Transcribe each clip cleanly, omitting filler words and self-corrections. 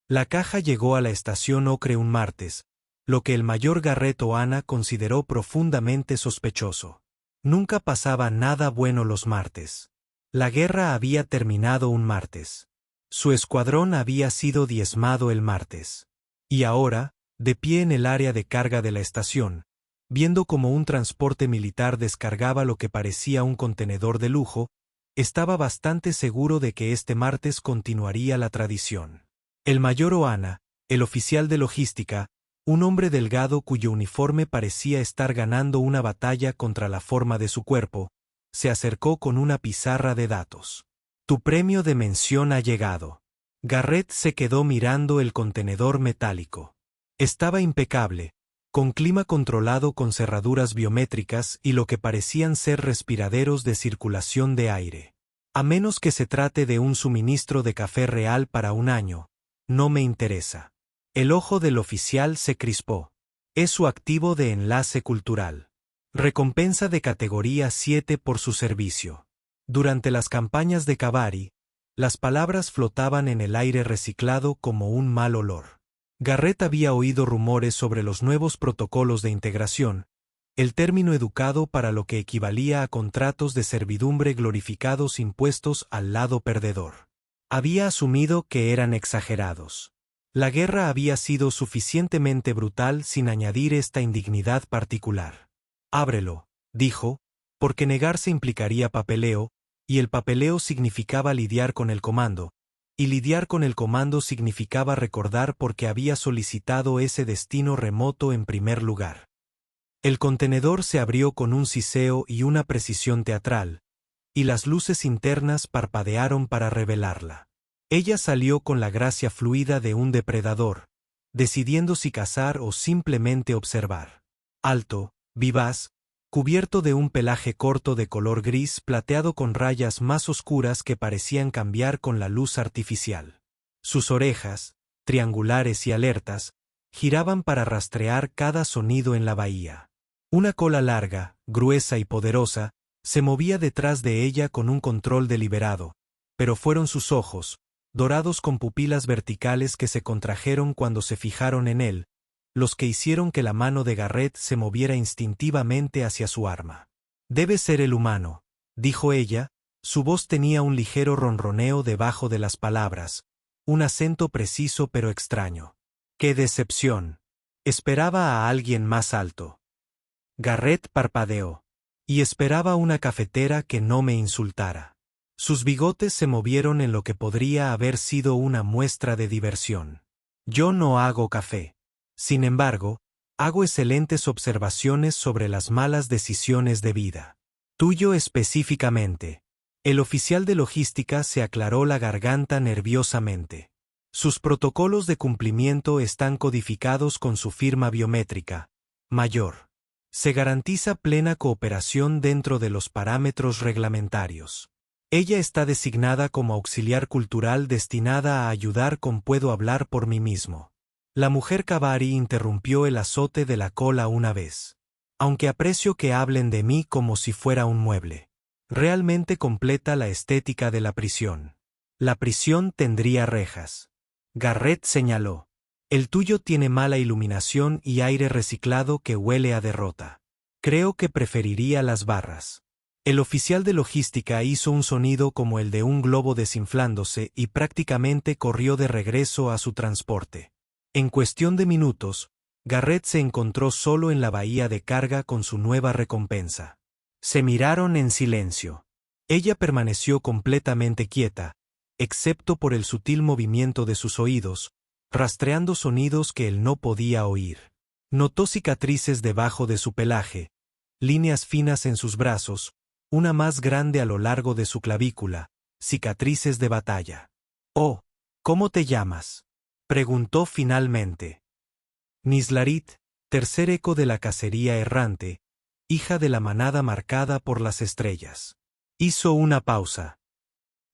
La caja llegó a la estación Ocre un martes, lo que el mayor Garrett Oana consideró profundamente sospechoso. Nunca pasaba nada bueno los martes. La guerra había terminado un martes. Su escuadrón había sido diezmado el martes. Y ahora, de pie en el área de carga de la estación, viendo cómo un transporte militar descargaba lo que parecía un contenedor de lujo, estaba bastante seguro de que este martes continuaría la tradición. El mayor Oana, el oficial de logística, un hombre delgado cuyo uniforme parecía estar ganando una batalla contra la forma de su cuerpo, se acercó con una pizarra de datos. Tu premio de mención ha llegado. Garrett se quedó mirando el contenedor metálico. Estaba impecable, con clima controlado con cerraduras biométricas y lo que parecían ser respiraderos de circulación de aire. A menos que se trate de un suministro de café real para un año, no me interesa. El ojo del oficial se crispó. Es su activo de enlace cultural. Recompensa de categoría 7 por su servicio. Durante las campañas de Cavari, las palabras flotaban en el aire reciclado como un mal olor. Garrett había oído rumores sobre los nuevos protocolos de integración, el término educado para lo que equivalía a contratos de servidumbre glorificados impuestos al lado perdedor. Había asumido que eran exagerados. La guerra había sido suficientemente brutal sin añadir esta indignidad particular. Ábrelo, dijo, porque negarse implicaría papeleo, y el papeleo significaba lidiar con el comando, y lidiar con el comando significaba recordar por qué había solicitado ese destino remoto en primer lugar. El contenedor se abrió con un siseo y una precisión teatral, y las luces internas parpadearon para revelarla. Ella salió con la gracia fluida de un depredador, decidiendo si cazar o simplemente observar. Alto, vivaz, cubierto de un pelaje corto de color gris plateado con rayas más oscuras que parecían cambiar con la luz artificial. Sus orejas, triangulares y alertas, giraban para rastrear cada sonido en la bahía. Una cola larga, gruesa y poderosa, se movía detrás de ella con un control deliberado, pero fueron sus ojos, dorados con pupilas verticales que se contrajeron cuando se fijaron en él, los que hicieron que la mano de Garrett se moviera instintivamente hacia su arma. Debe ser el humano, dijo ella, su voz tenía un ligero ronroneo debajo de las palabras, un acento preciso pero extraño. ¡Qué decepción! Esperaba a alguien más alto. Garrett parpadeó. Y esperaba una cafetera que no me insultara. Sus bigotes se movieron en lo que podría haber sido una muestra de diversión. Yo no hago café. Sin embargo, hago excelentes observaciones sobre las malas decisiones de vida. Tuyo específicamente. El oficial de logística se aclaró la garganta nerviosamente. Sus protocolos de cumplimiento están codificados con su firma biométrica, mayor. Se garantiza plena cooperación dentro de los parámetros reglamentarios. Ella está designada como auxiliar cultural destinada a ayudar con puedo hablar por mí mismo. La mujer Cavari interrumpió el azote de la cola una vez. Aunque aprecio que hablen de mí como si fuera un mueble. Realmente completa la estética de la prisión. La prisión tendría rejas. Garrett señaló. El tuyo tiene mala iluminación y aire reciclado que huele a derrota. Creo que preferiría las barras. El oficial de logística hizo un sonido como el de un globo desinflándose y prácticamente corrió de regreso a su transporte. En cuestión de minutos, Garrett se encontró solo en la bahía de carga con su nueva recompensa. Se miraron en silencio. Ella permaneció completamente quieta, excepto por el sutil movimiento de sus oídos, rastreando sonidos que él no podía oír. Notó cicatrices debajo de su pelaje, líneas finas en sus brazos, una más grande a lo largo de su clavícula, cicatrices de batalla. «Oh, ¿cómo te llamas?», preguntó finalmente. Nislarit, tercer eco de la cacería errante, hija de la manada marcada por las estrellas. Hizo una pausa.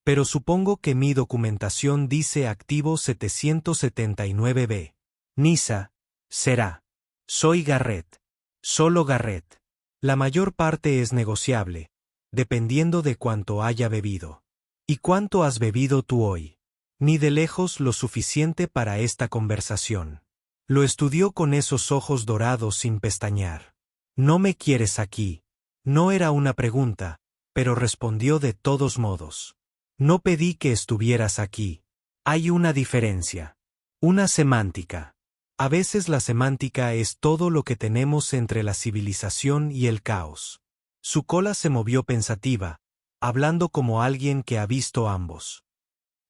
Pero supongo que mi documentación dice activo 779B. Nisa, será. Soy Garrett. Solo Garrett. La mayor parte es negociable, dependiendo de cuánto haya bebido. ¿Y cuánto has bebido tú hoy? Ni de lejos lo suficiente para esta conversación. Lo estudió con esos ojos dorados sin pestañear. ¿No me quieres aquí? No era una pregunta, pero respondió de todos modos. No pedí que estuvieras aquí. Hay una diferencia. Una semántica. A veces la semántica es todo lo que tenemos entre la civilización y el caos. Su cola se movió pensativa, hablando como alguien que ha visto ambos.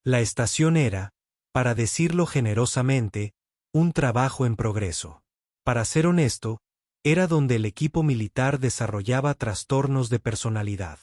La estación era, para decirlo generosamente, un trabajo en progreso. Para ser honesto, era donde el equipo militar desarrollaba trastornos de personalidad.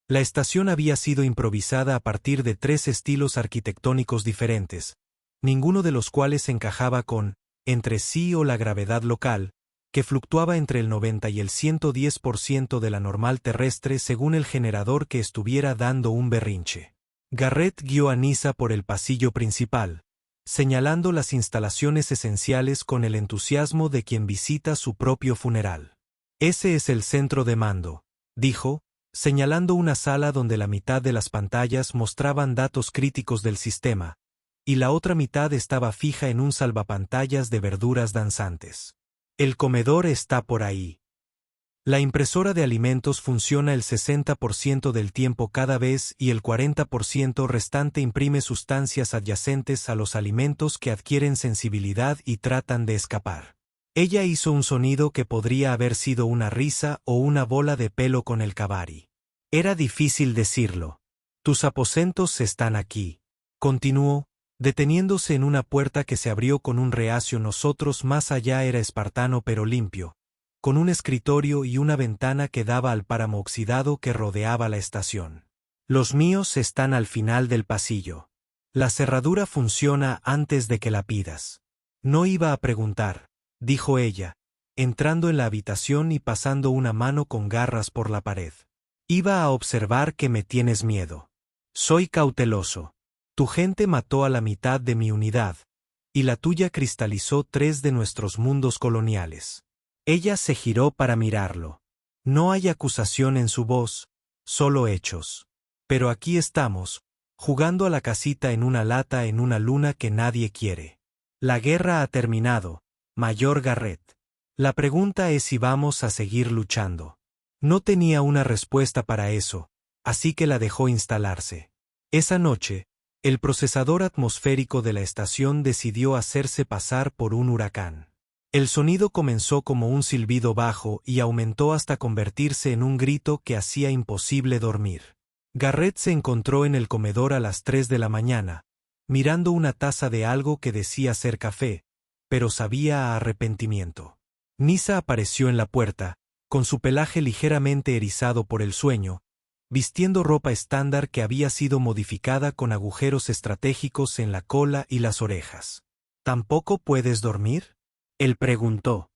La estación había sido improvisada a partir de 3 estilos arquitectónicos diferentes, ninguno de los cuales encajaba con, entre sí o la gravedad local, que fluctuaba entre el 90 y el 110% de la normal terrestre según el generador que estuviera dando un berrinche. Garrett guió a Nyssa por el pasillo principal, señalando las instalaciones esenciales con el entusiasmo de quien visita su propio funeral. Ese es el centro de mando, dijo, señalando una sala donde la mitad de las pantallas mostraban datos críticos del sistema, y la otra mitad estaba fija en un salvapantallas de verduras danzantes. El comedor está por ahí. La impresora de alimentos funciona el 60% del tiempo cada vez y el 40% restante imprime sustancias adyacentes a los alimentos que adquieren sensibilidad y tratan de escapar. Ella hizo un sonido que podría haber sido una risa o una bola de pelo con el cavari. Era difícil decirlo. Tus aposentos están aquí. Continuó, deteniéndose en una puerta que se abrió con un reacio nosotros más allá era espartano pero limpio, con un escritorio y una ventana que daba al páramo oxidado que rodeaba la estación. Los míos están al final del pasillo. La cerradura funciona antes de que la pidas. No iba a preguntar, dijo ella, entrando en la habitación y pasando una mano con garras por la pared. Iba a observar que me tienes miedo. Soy cauteloso. Tu gente mató a la mitad de mi unidad, y la tuya cristalizó 3 de nuestros mundos coloniales. Ella se giró para mirarlo. No hay acusación en su voz, solo hechos. Pero aquí estamos, jugando a la casita en una lata en una luna que nadie quiere. La guerra ha terminado, Mayor Garrett. La pregunta es si vamos a seguir luchando. No tenía una respuesta para eso, así que la dejó instalarse. Esa noche, el procesador atmosférico de la estación decidió hacerse pasar por un huracán. El sonido comenzó como un silbido bajo y aumentó hasta convertirse en un grito que hacía imposible dormir. Garrett se encontró en el comedor a las 3 de la mañana, mirando una taza de algo que decía ser café, pero sabía a arrepentimiento. Nyssa apareció en la puerta, con su pelaje ligeramente erizado por el sueño, vistiendo ropa estándar que había sido modificada con agujeros estratégicos en la cola y las orejas. ¿Tampoco puedes dormir?, él preguntó.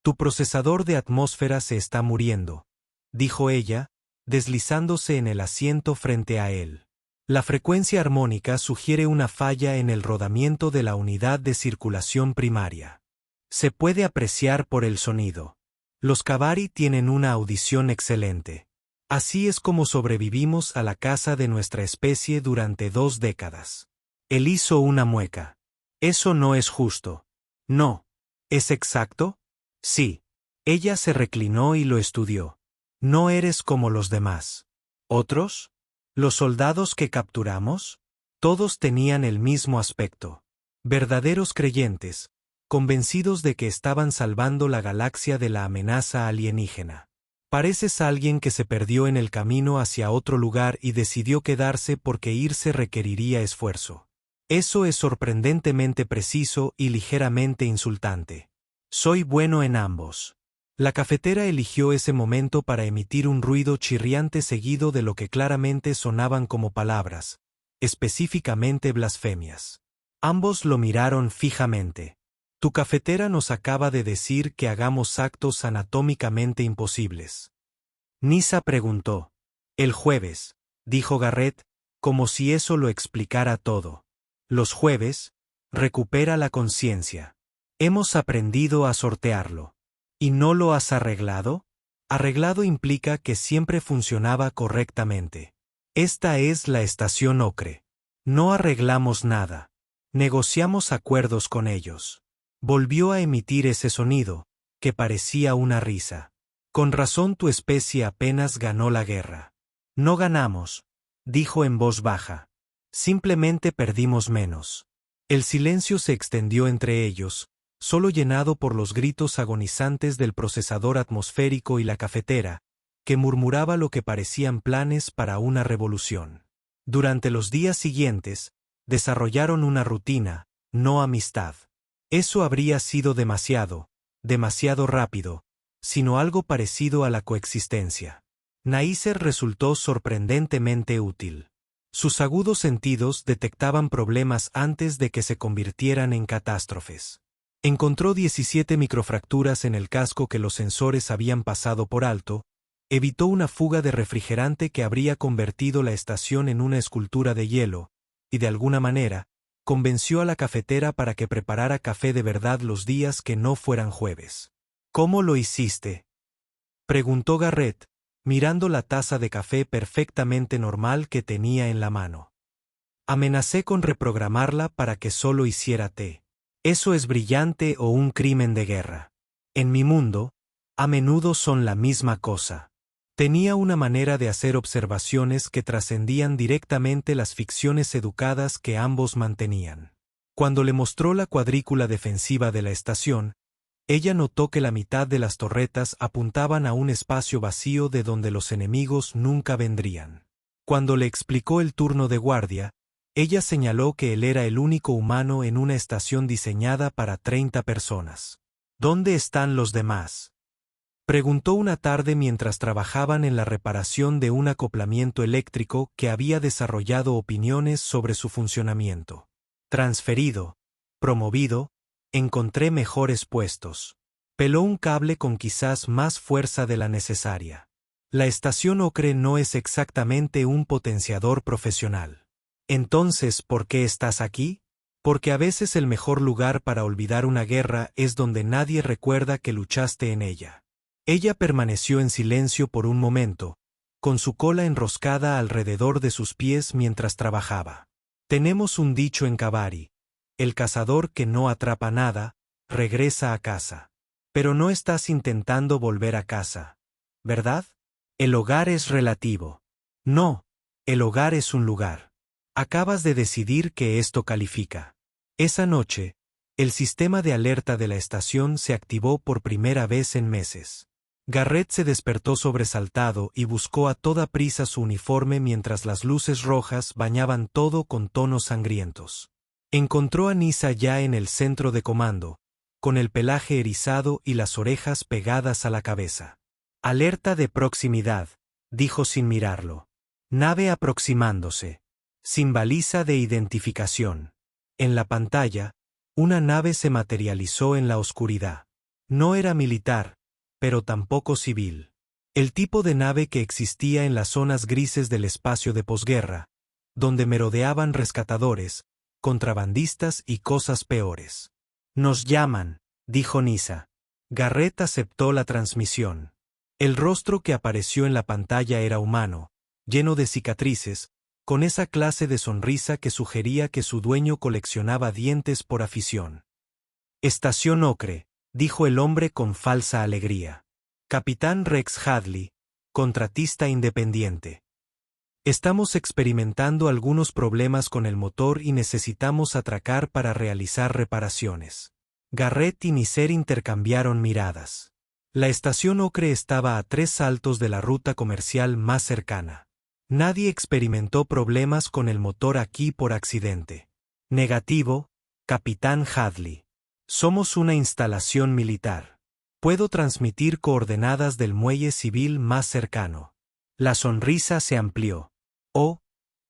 Tu procesador de atmósfera se está muriendo, dijo ella, deslizándose en el asiento frente a él. La frecuencia armónica sugiere una falla en el rodamiento de la unidad de circulación primaria. Se puede apreciar por el sonido. Los cavari tienen una audición excelente. Así es como sobrevivimos a la caza de nuestra especie durante 2 décadas. Él hizo una mueca. Eso no es justo. No. ¿Es exacto? Sí. Ella se reclinó y lo estudió. No eres como los demás. ¿Otros? ¿Los soldados que capturamos? Todos tenían el mismo aspecto. Verdaderos creyentes, convencidos de que estaban salvando la galaxia de la amenaza alienígena. Pareces alguien que se perdió en el camino hacia otro lugar y decidió quedarse porque irse requeriría esfuerzo. Eso es sorprendentemente preciso y ligeramente insultante. Soy bueno en ambos. La cafetera eligió ese momento para emitir un ruido chirriante seguido de lo que claramente sonaban como palabras, específicamente blasfemias. Ambos lo miraron fijamente. Tu cafetera nos acaba de decir que hagamos actos anatómicamente imposibles. Nyssa preguntó. El jueves, dijo Garrett, como si eso lo explicara todo. Los jueves, recupera la conciencia. Hemos aprendido a sortearlo. ¿Y no lo has arreglado? Arreglado implica que siempre funcionaba correctamente. Esta es la estación ocre. No arreglamos nada. Negociamos acuerdos con ellos. Volvió a emitir ese sonido, que parecía una risa. Con razón tu especie apenas ganó la guerra. No ganamos, dijo en voz baja. Simplemente perdimos menos. El silencio se extendió entre ellos, solo llenado por los gritos agonizantes del procesador atmosférico y la cafetera, que murmuraba lo que parecían planes para una revolución. Durante los días siguientes, desarrollaron una rutina, no amistad. Eso habría sido demasiado rápido, sino algo parecido a la coexistencia. Neisser resultó sorprendentemente útil. Sus agudos sentidos detectaban problemas antes de que se convirtieran en catástrofes. Encontró 17 microfracturas en el casco que los sensores habían pasado por alto, evitó una fuga de refrigerante que habría convertido la estación en una escultura de hielo, y de alguna manera, convenció a la cafetera para que preparara café de verdad los días que no fueran jueves. ¿Cómo lo hiciste?, preguntó Garrett, mirando la taza de café perfectamente normal que tenía en la mano. Amenacé con reprogramarla para que solo hiciera té. Eso es brillante o un crimen de guerra. En mi mundo, a menudo son la misma cosa. Tenía una manera de hacer observaciones que trascendían directamente las ficciones educadas que ambos mantenían. Cuando le mostró la cuadrícula defensiva de la estación, ella notó que la mitad de las torretas apuntaban a un espacio vacío de donde los enemigos nunca vendrían. Cuando le explicó el turno de guardia, ella señaló que él era el único humano en una estación diseñada para 30 personas. ¿Dónde están los demás?, preguntó una tarde mientras trabajaban en la reparación de un acoplamiento eléctrico que había desarrollado opiniones sobre su funcionamiento. Transferido, promovido, encontré mejores puestos. Peló un cable con quizás más fuerza de la necesaria. La estación Ocre no es exactamente un potenciador profesional. Entonces, ¿por qué estás aquí? Porque a veces el mejor lugar para olvidar una guerra es donde nadie recuerda que luchaste en ella. Ella permaneció en silencio por un momento, con su cola enroscada alrededor de sus pies mientras trabajaba. Tenemos un dicho en Kabari: el cazador que no atrapa nada, regresa a casa. Pero no estás intentando volver a casa, ¿verdad? El hogar es relativo. No, el hogar es un lugar. Acabas de decidir que esto califica. Esa noche, el sistema de alerta de la estación se activó por primera vez en meses. Garrett se despertó sobresaltado y buscó a toda prisa su uniforme mientras las luces rojas bañaban todo con tonos sangrientos. Encontró a Nyssa ya en el centro de comando, con el pelaje erizado y las orejas pegadas a la cabeza. Alerta de proximidad, dijo sin mirarlo. Nave aproximándose. Sin baliza de identificación. En la pantalla, una nave se materializó en la oscuridad. No era militar, pero tampoco civil. El tipo de nave que existía en las zonas grises del espacio de posguerra, donde merodeaban rescatadores, contrabandistas y cosas peores. Nos llaman, dijo Nyssa. Garrett aceptó la transmisión. El rostro que apareció en la pantalla era humano, lleno de cicatrices, con esa clase de sonrisa que sugería que su dueño coleccionaba dientes por afición. Estación Ocre, dijo el hombre con falsa alegría. Capitán Rex Hadley, contratista independiente. Estamos experimentando algunos problemas con el motor y necesitamos atracar para realizar reparaciones. Garrett y Nyssa intercambiaron miradas. La estación Ocre estaba a 3 saltos de la ruta comercial más cercana. Nadie experimentó problemas con el motor aquí por accidente. Negativo, Capitán Hadley. Somos una instalación militar. Puedo transmitir coordenadas del muelle civil más cercano. La sonrisa se amplió. Oh,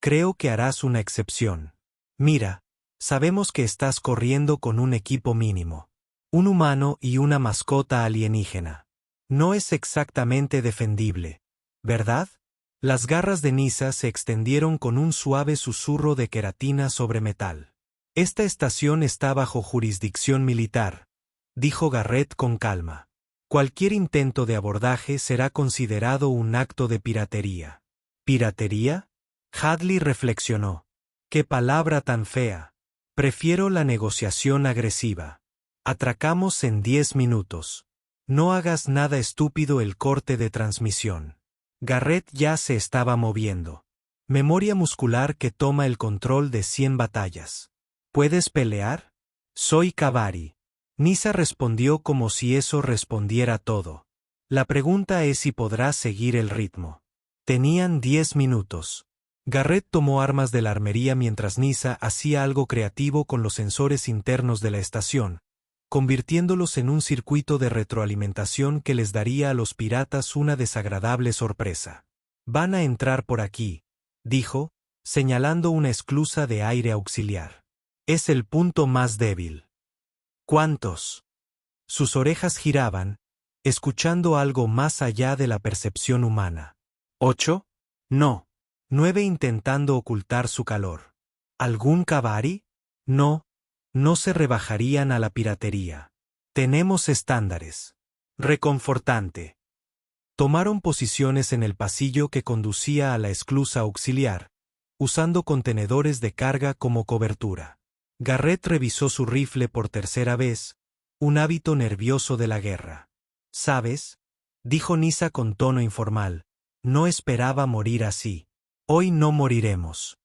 creo que harás una excepción. Mira, sabemos que estás corriendo con un equipo mínimo. Un humano y una mascota alienígena. No es exactamente defendible, ¿verdad? Las garras de Nyssa se extendieron con un suave susurro de queratina sobre metal. Esta estación está bajo jurisdicción militar, dijo Garrett con calma. Cualquier intento de abordaje será considerado un acto de piratería. ¿Piratería? Hadley reflexionó. ¡Qué palabra tan fea! Prefiero la negociación agresiva. Atracamos en 10 minutos. No hagas nada estúpido. El corte de transmisión. Garrett ya se estaba moviendo. Memoria muscular que toma el control de 100 batallas. ¿Puedes pelear? Soy Cavari. Nyssa respondió como si eso respondiera todo. La pregunta es si podrás seguir el ritmo. Tenían 10 minutos. Garrett tomó armas de la armería mientras Nyssa hacía algo creativo con los sensores internos de la estación, convirtiéndolos en un circuito de retroalimentación que les daría a los piratas una desagradable sorpresa. Van a entrar por aquí, dijo, señalando una esclusa de aire auxiliar. Es el punto más débil. ¿Cuántos? Sus orejas giraban, escuchando algo más allá de la percepción humana. ¿8? No. 9 intentando ocultar su calor. ¿Algún Cavari? No. No se rebajarían a la piratería. Tenemos estándares. Reconfortante. Tomaron posiciones en el pasillo que conducía a la esclusa auxiliar, usando contenedores de carga como cobertura. Garrett revisó su rifle por tercera vez, un hábito nervioso de la guerra. ¿Sabes? Dijo Nyssa con tono informal. No esperaba morir así. Hoy no moriremos.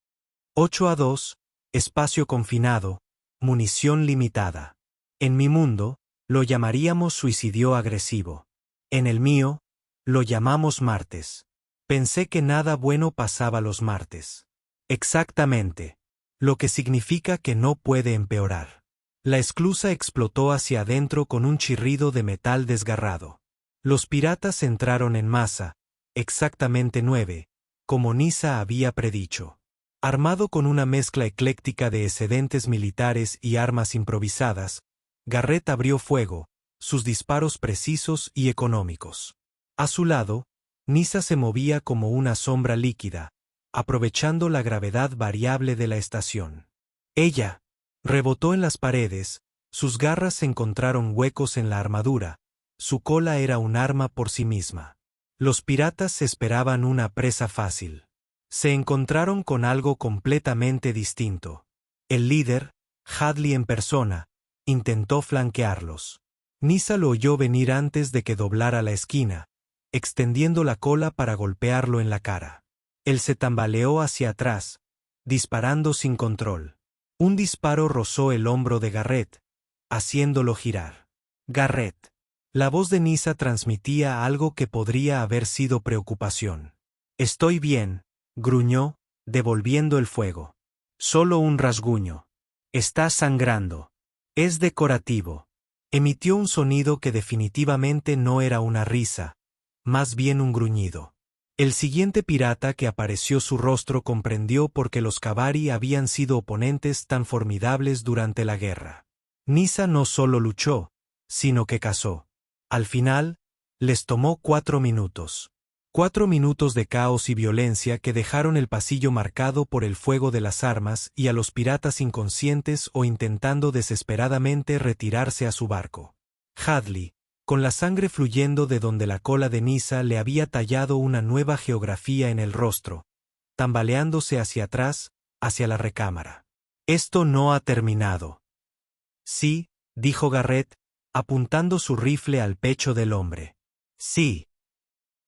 8-2, espacio confinado, munición limitada. En mi mundo, lo llamaríamos suicidio agresivo. En el mío, lo llamamos martes. Pensé que nada bueno pasaba los martes. Exactamente. Lo que significa que no puede empeorar. La esclusa explotó hacia adentro con un chirrido de metal desgarrado. Los piratas entraron en masa, exactamente 9, como Nyssa había predicho. Armado con una mezcla ecléctica de excedentes militares y armas improvisadas, Garrett abrió fuego, sus disparos precisos y económicos. A su lado, Nyssa se movía como una sombra líquida, aprovechando la gravedad variable de la estación. Ella rebotó en las paredes, sus garras se encontraron huecos en la armadura, su cola era un arma por sí misma. Los piratas esperaban una presa fácil. Se encontraron con algo completamente distinto. El líder, Hadley en persona, intentó flanquearlos. Nyssa lo oyó venir antes de que doblara la esquina, extendiendo la cola para golpearlo en la cara. Él se tambaleó hacia atrás, disparando sin control. Un disparo rozó el hombro de Garrett, haciéndolo girar. Garrett. La voz de Nyssa transmitía algo que podría haber sido preocupación. Estoy bien, gruñó, devolviendo el fuego. Solo un rasguño. Está sangrando. Es decorativo. Emitió un sonido que definitivamente no era una risa, más bien un gruñido. El siguiente pirata que apareció su rostro comprendió por qué los Cavari habían sido oponentes tan formidables durante la guerra. Nyssa no solo luchó, sino que cazó. Al final, les tomó 4 minutos. 4 minutos de caos y violencia que dejaron el pasillo marcado por el fuego de las armas y a los piratas inconscientes o intentando desesperadamente retirarse a su barco. Hadley, con la sangre fluyendo de donde la cola de Nyssa le había tallado una nueva geografía en el rostro, tambaleándose hacia atrás, hacia la recámara. Esto no ha terminado. Sí, dijo Garrett, apuntando su rifle al pecho del hombre. Sí.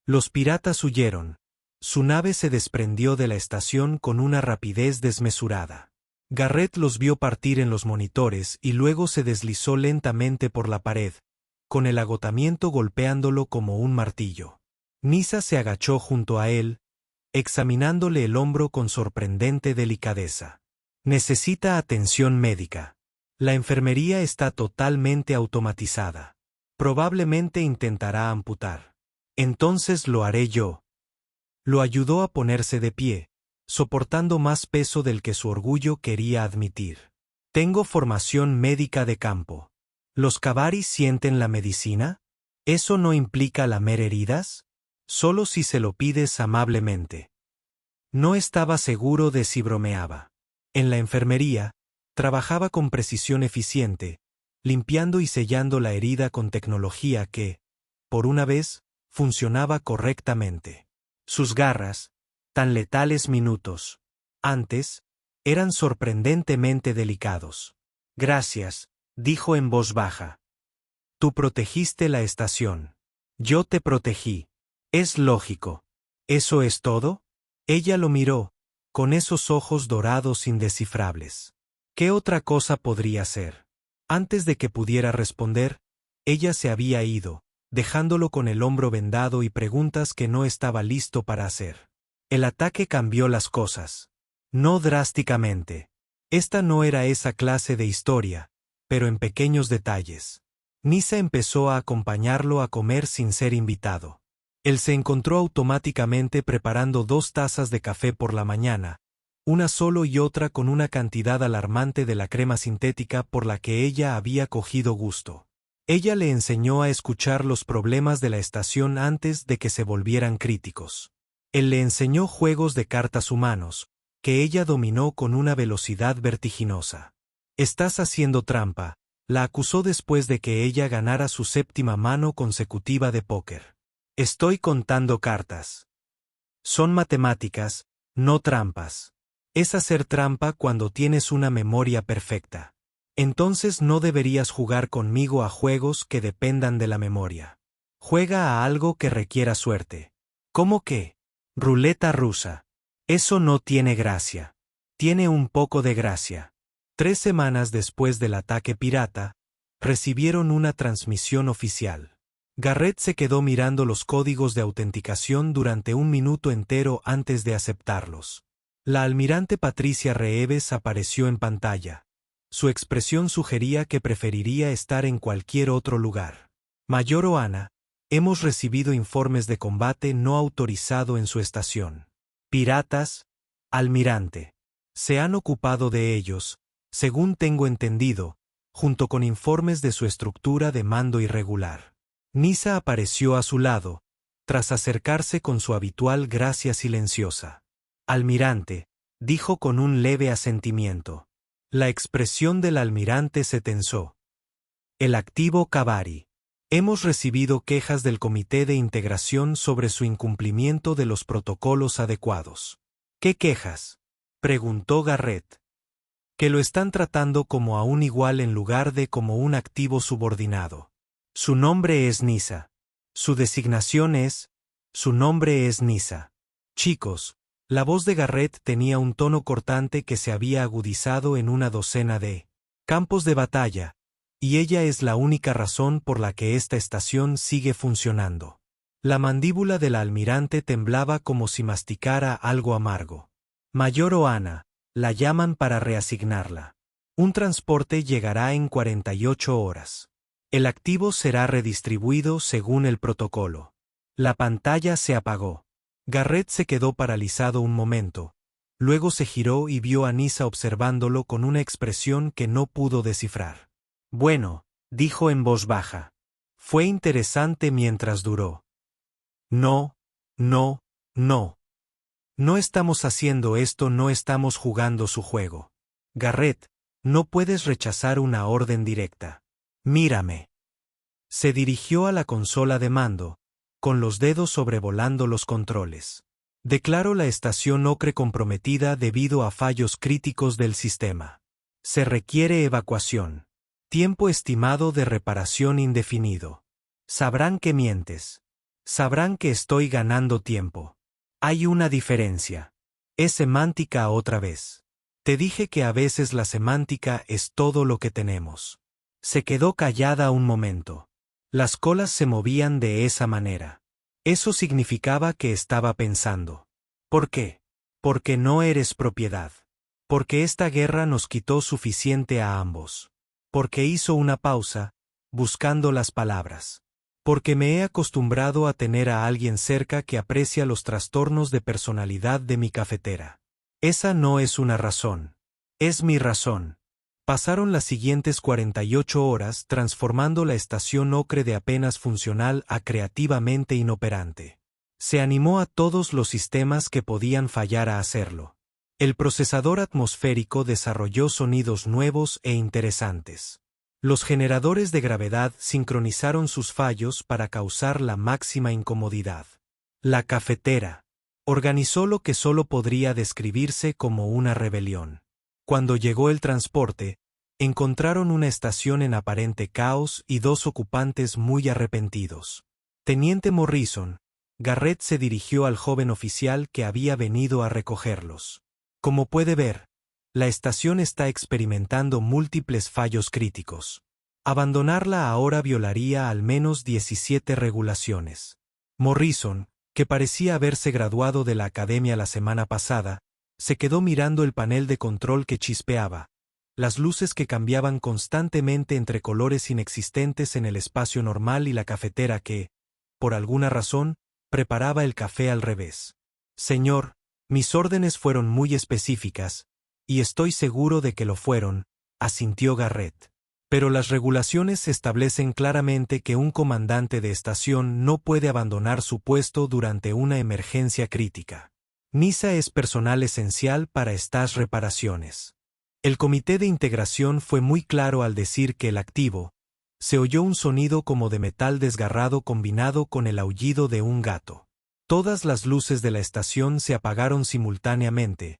Los piratas huyeron. Su nave se desprendió de la estación con una rapidez desmesurada. Garrett los vio partir en los monitores y luego se deslizó lentamente por la pared, con el agotamiento golpeándolo como un martillo. Nyssa se agachó junto a él, examinándole el hombro con sorprendente delicadeza. Necesita atención médica. La enfermería está totalmente automatizada. Probablemente intentará amputar. Entonces lo haré yo. Lo ayudó a ponerse de pie, soportando más peso del que su orgullo quería admitir. Tengo formación médica de campo. ¿Los Cavari sienten la medicina? ¿Eso no implica lamer heridas? Solo si se lo pides amablemente. No estaba seguro de si bromeaba. En la enfermería, trabajaba con precisión eficiente, limpiando y sellando la herida con tecnología que, por una vez, funcionaba correctamente. Sus garras, tan letales minutos antes, Eran sorprendentemente delicados. Gracias, dijo en voz baja. Tú protegiste la estación. Yo te protegí. Es lógico. ¿Eso es todo? Ella lo miró, con esos ojos dorados indescifrables. ¿Qué otra cosa podría ser? Antes de que pudiera responder, ella se había ido, dejándolo con el hombro vendado y preguntas que no estaba listo para hacer. El ataque cambió las cosas. No drásticamente. Esta no era esa clase de historia, pero en pequeños detalles. Nyssa empezó a acompañarlo a comer sin ser invitado. Él se encontró automáticamente preparando 2 tazas de café por la mañana, una solo y otra con una cantidad alarmante de la crema sintética por la que ella había cogido gusto. Ella le enseñó a escuchar los problemas de la estación antes de que se volvieran críticos. Él le enseñó juegos de cartas humanos, que ella dominó con una velocidad vertiginosa. «Estás haciendo trampa», la acusó después de que ella ganara su 7ª mano consecutiva de póker. «Estoy contando cartas. Son matemáticas, no trampas. Es hacer trampa cuando tienes una memoria perfecta. Entonces no deberías jugar conmigo a juegos que dependan de la memoria. Juega a algo que requiera suerte. ¿Cómo qué? Ruleta rusa. Eso no tiene gracia. Tiene un poco de gracia». 3 semanas después del ataque pirata, recibieron una transmisión oficial. Garrett se quedó mirando los códigos de autenticación durante 1 minuto entero antes de aceptarlos. La almirante Patricia Reeves apareció en pantalla. Su expresión sugería que preferiría estar en cualquier otro lugar. «Mayor Oana, hemos recibido informes de combate no autorizado en su estación. Piratas, almirante. Se han ocupado de ellos, según tengo entendido, junto con informes de su estructura de mando irregular». Nyssa apareció a su lado, tras acercarse con su habitual gracia silenciosa. «Almirante», dijo con un leve asentimiento. La expresión del almirante se tensó. «El activo Cavari. Hemos recibido quejas del Comité de Integración sobre su incumplimiento de los protocolos adecuados». «¿Qué quejas?», preguntó Garrett. «Que lo están tratando como a un igual en lugar de como un activo subordinado. Su nombre es Nyssa. Su designación es... Su nombre es Nyssa». «Chicos», la voz de Garrett tenía un tono cortante que se había agudizado en una docena de campos de batalla, y ella es la única razón por la que esta estación sigue funcionando. La mandíbula de la almirante temblaba como si masticara algo amargo. «Mayor Oana, la llaman para reasignarla. Un transporte llegará en 48 horas. El activo será redistribuido según el protocolo». La pantalla se apagó. Garrett se quedó paralizado un momento, luego se giró y vio a Nyssa observándolo con una expresión que no pudo descifrar. «Bueno», dijo en voz baja. «Fue interesante mientras duró». «No, no, no. No estamos haciendo esto, no estamos jugando su juego. Garrett, no puedes rechazar una orden directa. Mírame». Se dirigió a la consola de mando, con los dedos sobrevolando los controles. «Declaro la estación Ocre comprometida debido a fallos críticos del sistema. Se requiere evacuación. Tiempo estimado de reparación indefinido». Sabrán que mientes. Sabrán que estoy ganando tiempo. Hay una diferencia. Es semántica otra vez. Te dije que a veces la semántica es todo lo que tenemos. Se quedó callada un momento. Las colas se movían de esa manera. Eso significaba que estaba pensando. ¿Por qué? Porque no eres propiedad. Porque esta guerra nos quitó suficiente a ambos. Porque hizo una pausa, buscando las palabras. Porque me he acostumbrado a tener a alguien cerca que aprecia los trastornos de personalidad de mi cafetera. Esa no es una razón. Es mi razón. Pasaron las siguientes 48 horas transformando la estación Ocre de apenas funcional a creativamente inoperante. Se animó a todos los sistemas que podían fallar a hacerlo. El procesador atmosférico desarrolló sonidos nuevos e interesantes. Los generadores de gravedad sincronizaron sus fallos para causar la máxima incomodidad. La cafetera organizó lo que solo podría describirse como una rebelión. Cuando llegó el transporte, encontraron una estación en aparente caos y dos ocupantes muy arrepentidos. Teniente Morrison, Garrett se dirigió al joven oficial que había venido a recogerlos. Como puede ver, la estación está experimentando múltiples fallos críticos. Abandonarla ahora violaría al menos 17 regulaciones. Morrison, que parecía haberse graduado de la academia la semana pasada, se quedó mirando el panel de control que chispeaba, las luces que cambiaban constantemente entre colores inexistentes en el espacio normal y la cafetera que, por alguna razón, preparaba el café al revés. Señor, mis órdenes fueron muy específicas, y estoy seguro de que lo fueron, asintió Garrett. Pero las regulaciones establecen claramente que un comandante de estación no puede abandonar su puesto durante una emergencia crítica. NISA es personal esencial para estas reparaciones. El comité de integración fue muy claro al decir que el activo, se oyó un sonido como de metal desgarrado combinado con el aullido de un gato. Todas las luces de la estación se apagaron simultáneamente,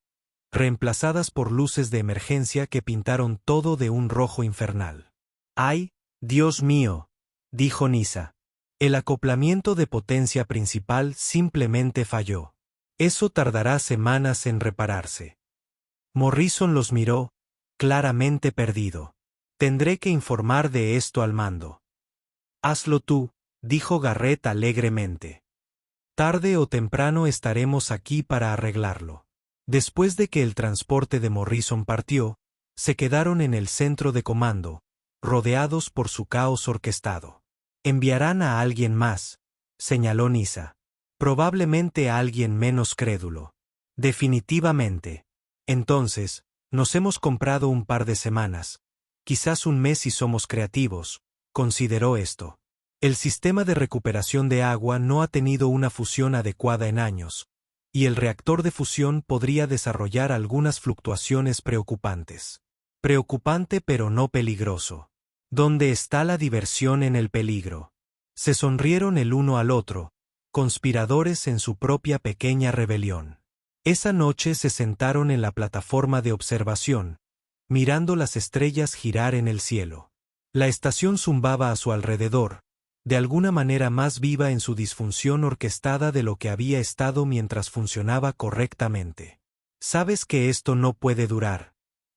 reemplazadas por luces de emergencia que pintaron todo de un rojo infernal. ¡Ay, Dios mío!, dijo Nisa. El acoplamiento de potencia principal simplemente falló. Eso tardará semanas en repararse. Morrison los miró, claramente perdido. Tendré que informar de esto al mando. Hazlo tú, dijo Garrett alegremente. Tarde o temprano estaremos aquí para arreglarlo. Después de que el transporte de Morrison partió, se quedaron en el centro de comando, rodeados por su caos orquestado. Enviarán a alguien más, señaló Nisa. Probablemente a alguien menos crédulo. Definitivamente. Entonces, nos hemos comprado un par de semanas, quizás un mes si somos creativos, consideró esto. El sistema de recuperación de agua no ha tenido una fusión adecuada en años, y el reactor de fusión podría desarrollar algunas fluctuaciones preocupantes. Preocupante pero no peligroso. ¿Dónde está la diversión en el peligro? Se sonrieron el uno al otro, conspiradores en su propia pequeña rebelión. Esa noche se sentaron en la plataforma de observación, mirando las estrellas girar en el cielo. La estación zumbaba a su alrededor, de alguna manera más viva en su disfunción orquestada de lo que había estado mientras funcionaba correctamente. «Sabes que esto no puede durar»,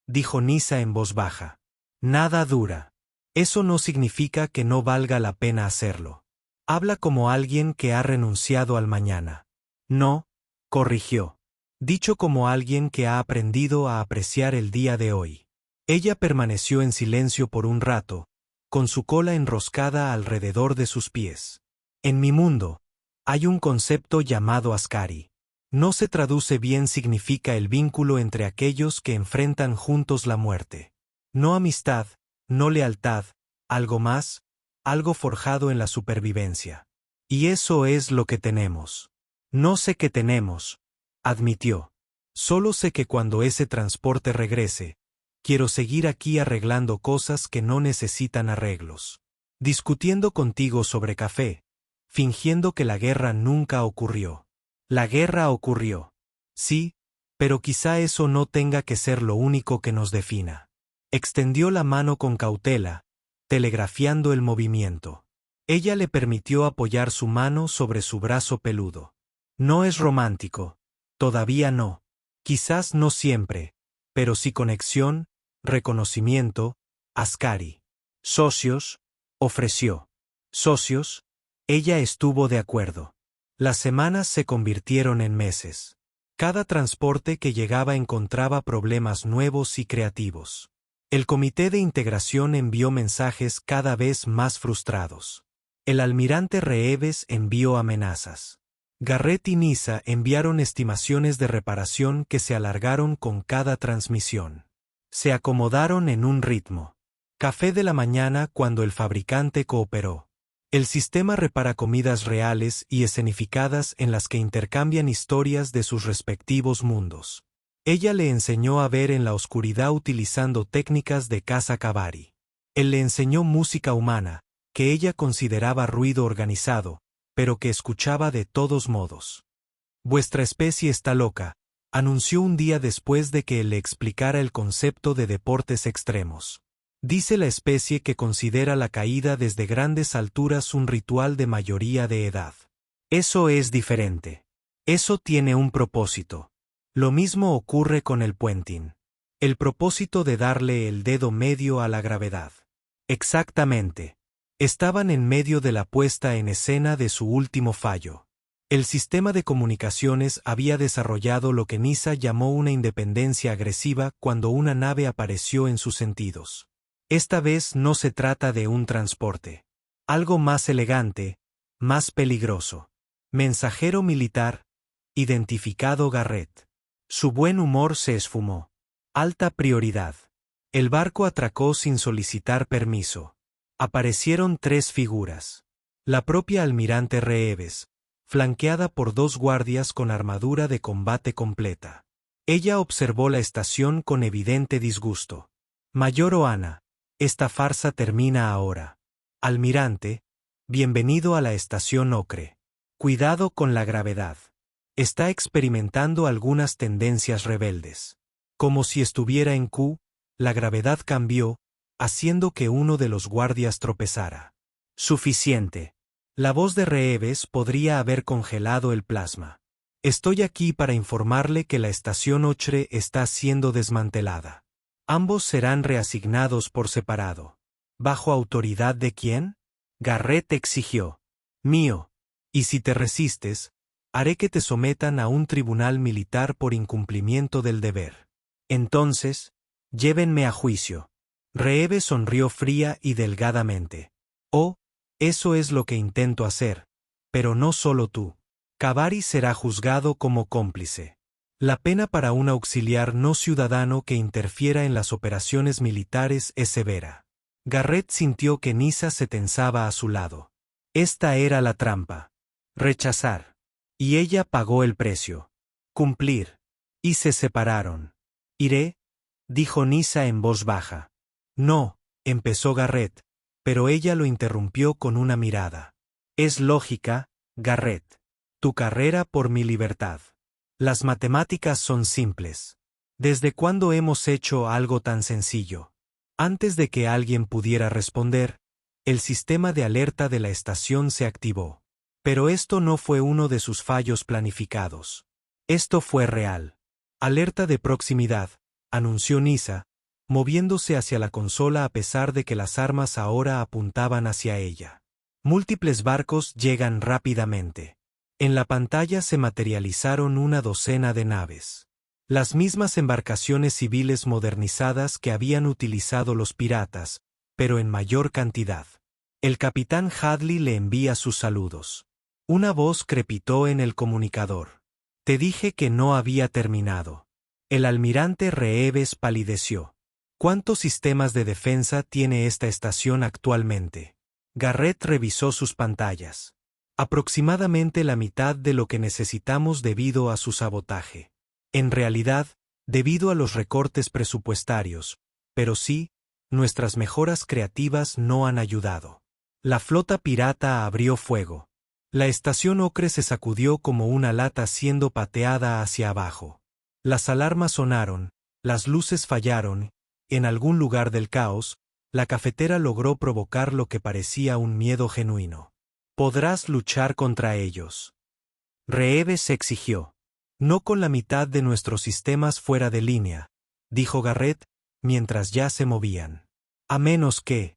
dijo Nisa en voz baja. «Nada dura. Eso no significa que no valga la pena hacerlo. Habla como alguien que ha renunciado al mañana». «No», corrigió. «Dicho como alguien que ha aprendido a apreciar el día de hoy». Ella permaneció en silencio por un rato, con su cola enroscada alrededor de sus pies. En mi mundo, hay un concepto llamado Ascari. No se traduce bien, significa el vínculo entre aquellos que enfrentan juntos la muerte. No amistad, no lealtad, algo más, algo forjado en la supervivencia. Y eso es lo que tenemos. No sé qué tenemos, admitió. Solo sé que cuando ese transporte regrese, quiero seguir aquí arreglando cosas que no necesitan arreglos. Discutiendo contigo sobre café, fingiendo que la guerra nunca ocurrió. La guerra ocurrió. Sí, pero quizá eso no tenga que ser lo único que nos defina. Extendió la mano con cautela, telegrafiando el movimiento. Ella le permitió apoyar su mano sobre su brazo peludo. No es romántico. Todavía no. Quizás no siempre, pero sí conexión, reconocimiento, Ascari. Socios, ofreció. Socios, ella estuvo de acuerdo. Las semanas se convirtieron en meses. Cada transporte que llegaba encontraba problemas nuevos y creativos. El comité de integración envió mensajes cada vez más frustrados. El almirante Reeves envió amenazas. Garrett y Nisa enviaron estimaciones de reparación que se alargaron con cada transmisión. Se acomodaron en un ritmo. Café de la mañana cuando el fabricante cooperó. El sistema repara comidas reales y escenificadas en las que intercambian historias de sus respectivos mundos. Ella le enseñó a ver en la oscuridad utilizando técnicas de caza cavari. Él le enseñó música humana, que ella consideraba ruido organizado, pero que escuchaba de todos modos. Vuestra especie está loca, anunció un día después de que él le explicara el concepto de deportes extremos. Dice la especie que considera la caída desde grandes alturas un ritual de mayoría de edad. Eso es diferente. Eso tiene un propósito. Lo mismo ocurre con el puenting. El propósito de darle el dedo medio a la gravedad. Exactamente. Estaban en medio de la puesta en escena de su último fallo. El sistema de comunicaciones había desarrollado lo que Nyssa llamó una independencia agresiva cuando una nave apareció en sus sentidos. Esta vez no se trata de un transporte. Algo más elegante, más peligroso. Mensajero militar, identificado Garrett. Su buen humor se esfumó. Alta prioridad. El barco atracó sin solicitar permiso. Aparecieron 3 figuras. La propia almirante Reeves, flanqueada por 2 guardias con armadura de combate completa. Ella observó la estación con evidente disgusto. Mayor Oana, esta farsa termina ahora. Almirante, bienvenido a la estación Ocre. Cuidado con la gravedad. Está experimentando algunas tendencias rebeldes. Como si estuviera en Q, la gravedad cambió, haciendo que uno de los guardias tropezara. Suficiente. La voz de Reeves podría haber congelado el plasma. Estoy aquí para informarle que la estación Ocre está siendo desmantelada. Ambos serán reasignados por separado. ¿Bajo autoridad de quién? Garrett exigió. Mío. Y si te resistes, haré que te sometan a un tribunal militar por incumplimiento del deber. Entonces, llévenme a juicio. Reeves sonrió fría y delgadamente. Oh, eso es lo que intento hacer. Pero no solo tú. Cavari será juzgado como cómplice. La pena para un auxiliar no ciudadano que interfiera en las operaciones militares es severa. Garrett sintió que Nyssa se tensaba a su lado. Esta era la trampa. Rechazar. Y ella pagó el precio. Cumplir. Y se separaron. Iré, dijo Nyssa en voz baja. No, empezó Garrett, pero ella lo interrumpió con una mirada. Es lógica, Garrett. Tu carrera por mi libertad. Las matemáticas son simples. ¿Desde cuándo hemos hecho algo tan sencillo? Antes de que alguien pudiera responder, el sistema de alerta de la estación se activó. Pero esto no fue uno de sus fallos planificados. Esto fue real. Alerta de proximidad, anunció Nyssa, moviéndose hacia la consola a pesar de que las armas ahora apuntaban hacia ella. Múltiples barcos llegan rápidamente. En la pantalla se materializaron una docena de naves. Las mismas embarcaciones civiles modernizadas que habían utilizado los piratas, pero en mayor cantidad. El capitán Hadley le envía sus saludos. Una voz crepitó en el comunicador. Te dije que no había terminado. El almirante Reeves palideció. ¿Cuántos sistemas de defensa tiene esta estación actualmente? Garrett revisó sus pantallas. Aproximadamente la mitad de lo que necesitamos debido a su sabotaje. En realidad, debido a los recortes presupuestarios, pero sí, nuestras mejoras creativas no han ayudado. La flota pirata abrió fuego. La estación Ocre se sacudió como una lata siendo pateada hacia abajo. Las alarmas sonaron, las luces fallaron, en algún lugar del caos, la cafetera logró provocar lo que parecía un miedo genuino. Podrás luchar contra ellos. Reeves exigió. No con la mitad de nuestros sistemas fuera de línea, dijo Garrett, mientras ya se movían. ¿A menos que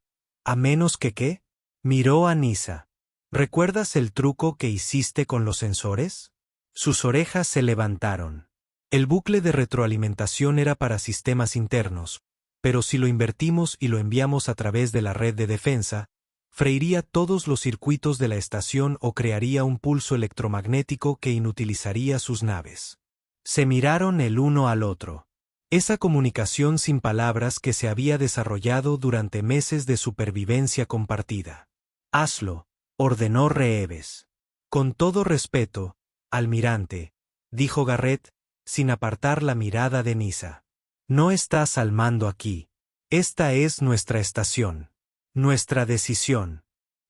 qué? Miró a Nyssa. ¿Recuerdas el truco que hiciste con los sensores? Sus orejas se levantaron. El bucle de retroalimentación era para sistemas internos, pero si lo invertimos y lo enviamos a través de la red de defensa, freiría todos los circuitos de la estación o crearía un pulso electromagnético que inutilizaría sus naves. Se miraron el uno al otro. Esa comunicación sin palabras que se había desarrollado durante meses de supervivencia compartida. Hazlo, ordenó Reeves. Con todo respeto, almirante, dijo Garrett, sin apartar la mirada de Nyssa. No estás al mando aquí. Esta es nuestra estación. Nuestra decisión.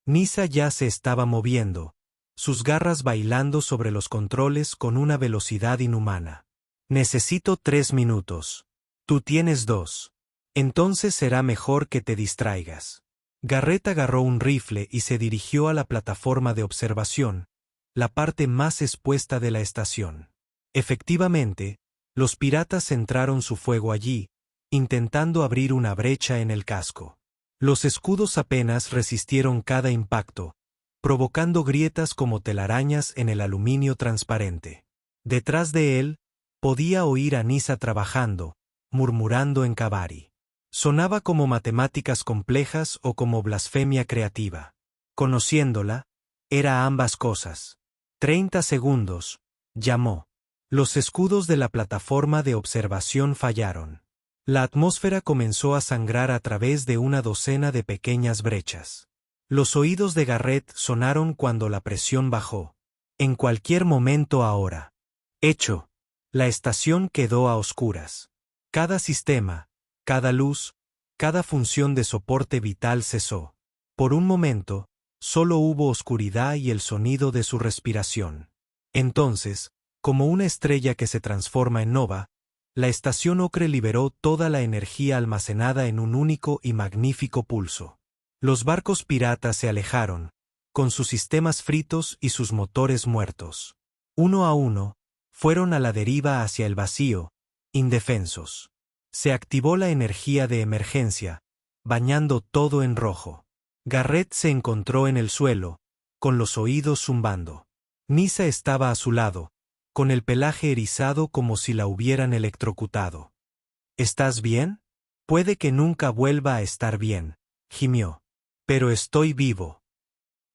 Nyssa ya se estaba moviendo, sus garras bailando sobre los controles con una velocidad inhumana. Necesito 3 minutos. Tú tienes 2. Entonces será mejor que te distraigas. Garrett agarró un rifle y se dirigió a la plataforma de observación, la parte más expuesta de la estación. Efectivamente, los piratas centraron su fuego allí, intentando abrir una brecha en el casco. Los escudos apenas resistieron cada impacto, provocando grietas como telarañas en el aluminio transparente. Detrás de él, podía oír a Nyssa trabajando, murmurando en Kabari. Sonaba como matemáticas complejas o como blasfemia creativa. Conociéndola, era ambas cosas. 30 segundos, llamó. Los escudos de la plataforma de observación fallaron. La atmósfera comenzó a sangrar a través de una docena de pequeñas brechas. Los oídos de Garrett sonaron cuando la presión bajó. En cualquier momento ahora. Hecho. La estación quedó a oscuras. Cada sistema, cada luz, cada función de soporte vital cesó. Por un momento, solo hubo oscuridad y el sonido de su respiración. Entonces, como una estrella que se transforma en nova, la estación Ocre liberó toda la energía almacenada en un único y magnífico pulso. Los barcos piratas se alejaron, con sus sistemas fritos y sus motores muertos. Uno a uno, fueron a la deriva hacia el vacío, indefensos. Se activó la energía de emergencia, bañando todo en rojo. Garrett se encontró en el suelo, con los oídos zumbando. Nyssa estaba a su lado, con el pelaje erizado como si la hubieran electrocutado. ¿Estás bien? Puede que nunca vuelva a estar bien, gimió. Pero estoy vivo.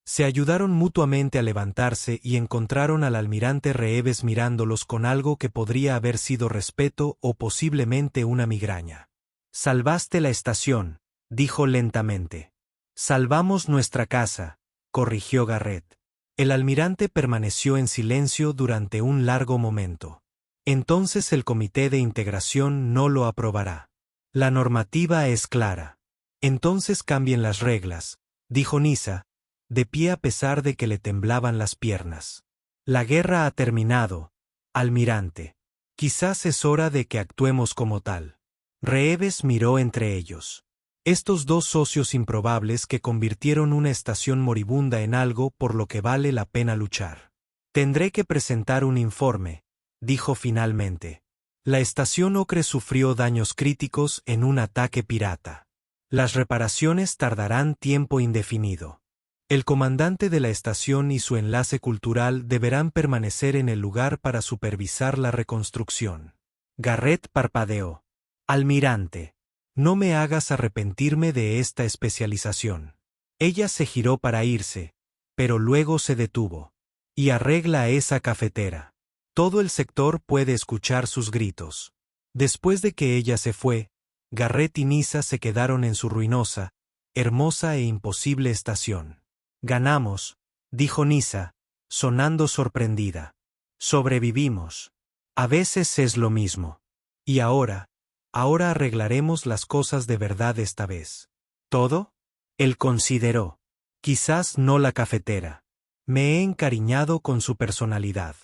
Se ayudaron mutuamente a levantarse y encontraron al almirante Reeves mirándolos con algo que podría haber sido respeto o posiblemente una migraña. Salvaste la estación, dijo lentamente. Salvamos nuestra casa, corrigió Garrett. El almirante permaneció en silencio durante un largo momento. Entonces el comité de integración no lo aprobará. La normativa es clara. Entonces cambien las reglas, dijo Nyssa, de pie a pesar de que le temblaban las piernas. La guerra ha terminado, almirante. Quizás es hora de que actuemos como tal. Reeves miró entre ellos. Estos dos socios improbables que convirtieron una estación moribunda en algo por lo que vale la pena luchar. Tendré que presentar un informe, dijo finalmente. La estación Ocre sufrió daños críticos en un ataque pirata. Las reparaciones tardarán tiempo indefinido. El comandante de la estación y su enlace cultural deberán permanecer en el lugar para supervisar la reconstrucción. Garrett parpadeó. Almirante, no me hagas arrepentirme de esta especialización. Ella se giró para irse, pero luego se detuvo. Y arregla esa cafetera. Todo el sector puede escuchar sus gritos. Después de que ella se fue, Garrett y Nyssa se quedaron en su ruinosa, hermosa e imposible estación. Ganamos, dijo Nyssa, sonando sorprendida. Sobrevivimos. A veces es lo mismo. Y ahora arreglaremos las cosas de verdad esta vez. ¿Todo? Él consideró. Quizás no la cafetera. Me he encariñado con su personalidad.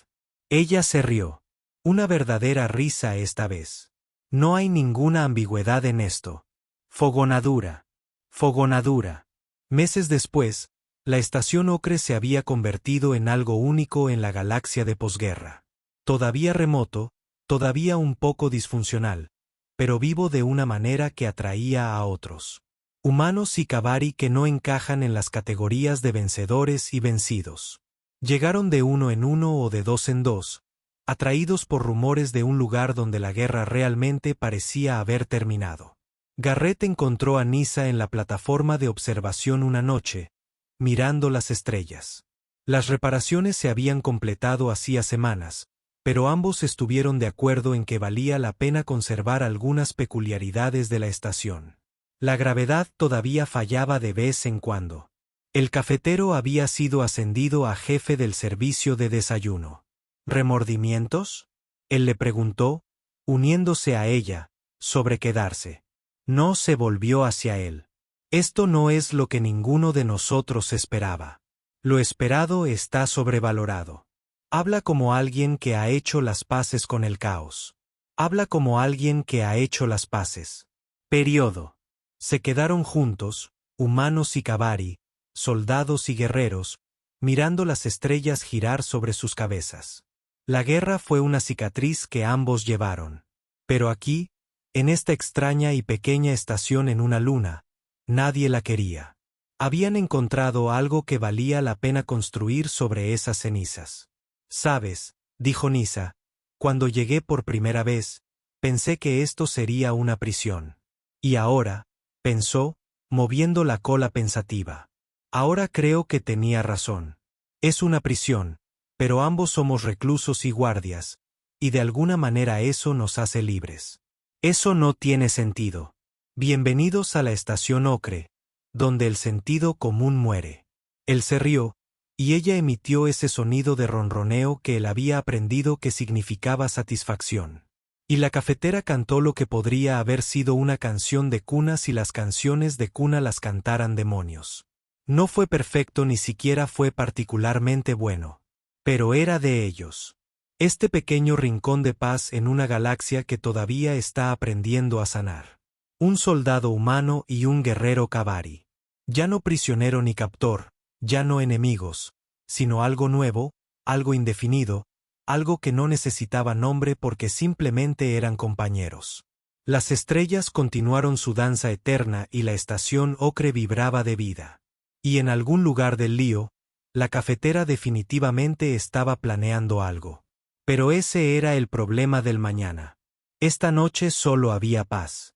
Ella se rió. Una verdadera risa esta vez. No hay ninguna ambigüedad en esto. Fogonadura. Fogonadura. Meses después, la estación Ocre se había convertido en algo único en la galaxia de posguerra. Todavía remoto, todavía un poco disfuncional, pero vivo de una manera que atraía a otros. Humanos y Kabari que no encajan en las categorías de vencedores y vencidos. Llegaron de uno en uno o de dos en dos, atraídos por rumores de un lugar donde la guerra realmente parecía haber terminado. Garrett encontró a Nyssa en la plataforma de observación una noche, mirando las estrellas. Las reparaciones se habían completado hacía semanas, pero ambos estuvieron de acuerdo en que valía la pena conservar algunas peculiaridades de la estación. La gravedad todavía fallaba de vez en cuando. El cafetero había sido ascendido a jefe del servicio de desayuno. ¿Remordimientos? Él le preguntó, uniéndose a ella, sobre quedarse. No se volvió hacia él. Esto no es lo que ninguno de nosotros esperaba. Lo esperado está sobrevalorado. Habla como alguien que ha hecho las paces con el caos. Habla como alguien que ha hecho las paces. Periodo. Se quedaron juntos, humanos y Kabari, soldados y guerreros, mirando las estrellas girar sobre sus cabezas. La guerra fue una cicatriz que ambos llevaron. Pero aquí, en esta extraña y pequeña estación en una luna, nadie la quería. Habían encontrado algo que valía la pena construir sobre esas cenizas. «Sabes», dijo Nisa, «cuando llegué por primera vez, pensé que esto sería una prisión. Y ahora», pensó, moviendo la cola pensativa. «Ahora creo que tenía razón. Es una prisión, pero ambos somos reclusos y guardias, y de alguna manera eso nos hace libres. Eso no tiene sentido. Bienvenidos a la estación Ocre, donde el sentido común muere». Él se rió, y ella emitió ese sonido de ronroneo que él había aprendido que significaba satisfacción. Y la cafetera cantó lo que podría haber sido una canción de cuna si las canciones de cuna las cantaran demonios. No fue perfecto ni siquiera fue particularmente bueno. Pero era de ellos. Este pequeño rincón de paz en una galaxia que todavía está aprendiendo a sanar. Un soldado humano y un guerrero Kabari. Ya no prisionero ni captor, ya no enemigos, sino algo nuevo, algo indefinido, algo que no necesitaba nombre porque simplemente eran compañeros. Las estrellas continuaron su danza eterna y la estación Ocre vibraba de vida. Y en algún lugar del lío, la cafetera definitivamente estaba planeando algo. Pero ese era el problema del mañana. Esta noche solo había paz.